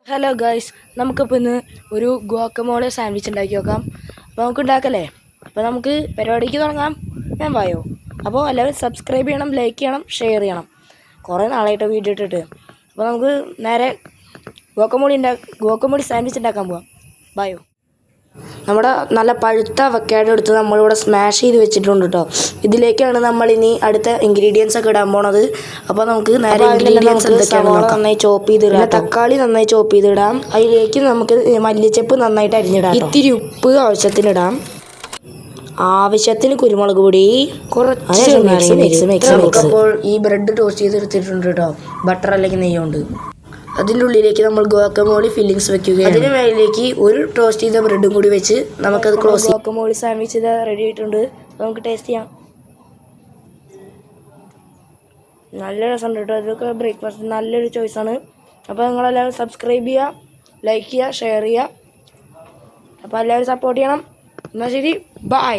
Hello guys, നമുക്കിപ്പോൾ ഇന്ന് ഒരു ഗുവാക്കമോളെ സാൻഡ്വിച്ച് ഉണ്ടാക്കി നോക്കാം. അപ്പോൾ നമുക്ക് ഉണ്ടാക്കല്ലേ? അപ്പോൾ നമുക്ക് പരിപാടിക്ക് തുടങ്ങാം. ഞാൻ വായോ. അപ്പോൾ എല്ലാവരും സബ്സ്ക്രൈബ് ചെയ്യണം, ലൈക്ക് ചെയ്യണം, ഷെയർ ചെയ്യണം. കുറേ നാളായിട്ട് വീഡിയോ ഇട്ടിട്ട്. അപ്പോൾ നമുക്ക് നേരെ ഗുവാക്കമോളി സാൻഡ്വിച്ച് ഉണ്ടാക്കാൻ പോവാം. വായോ. നമ്മുടെ നല്ല പഴുത്ത അവക്കാഡോ എടുത്ത് നമ്മളിവിടെ സ്മാഷ് ചെയ്ത് വെച്ചിട്ടുണ്ട് കേട്ടോ. ഇതിലേക്കാണ് നമ്മളിനി അടുത്ത ഇൻഗ്രീഡിയൻസ് ഒക്കെ ഇടാൻ പോണത്. അപ്പോൾ നമുക്ക് നേരെ ഇൻഗ്രീഡിയൻസ് എന്തൊക്കെയാണ് നന്നായി ചോപ്പ് ചെയ്തിടാം. തക്കാളി നന്നായി ചോപ്പ് ചെയ്തിടാം. അതിലേക്ക് നമുക്ക് മല്ലിച്ചപ്പ് നന്നായിട്ട് അരിഞ്ഞിടാം. ഇത്തിരി ഉപ്പ് ആവശ്യത്തിനിടാം. ആവശ്യത്തിന് കുരുമുളക് പൊടി, കുറച്ച്. അപ്പോൾ ഈ ബ്രെഡ് ടോസ്റ്റ് ചെയ്തെടുത്തിട്ടുണ്ട് കേട്ടോ, ബട്ടർ അല്ലെങ്കിൽ നെയ്യുണ്ട്. അതിൻ്റെ ഉള്ളിലേക്ക് നമ്മൾ ഗുവാക്കമോളി ഫില്ലിങ്സ് വെക്കുകയാണ്. അതിന് മേലേക്ക് ഒരു ടോസ്റ്റ് ചെയ്ത ബ്രെഡും കൂടി വെച്ച് നമുക്കത് ക്ലോസ് ചെയ്യാം. ഗുവാക്കമോളി സാൻഡ്വിച്ച് ഇത് റെഡി ആയിട്ടുണ്ട്. നമുക്ക് ടേസ്റ്റ് ചെയ്യാം. നല്ല രസമുണ്ട് കേട്ടോ. ഇതൊക്കെ ബ്രേക്ക്ഫാസ്റ്റ് നല്ലൊരു ചോയ്സാണ്. അപ്പോൾ നിങ്ങളെല്ലാവരും സബ്സ്ക്രൈബ് ചെയ്യുക, ലൈക്ക് ചെയ്യുക, ഷെയർ ചെയ്യുക. അപ്പോൾ എല്ലാവരും സപ്പോർട്ട് ചെയ്യണം. എന്നാൽ ശരി, ബൈ.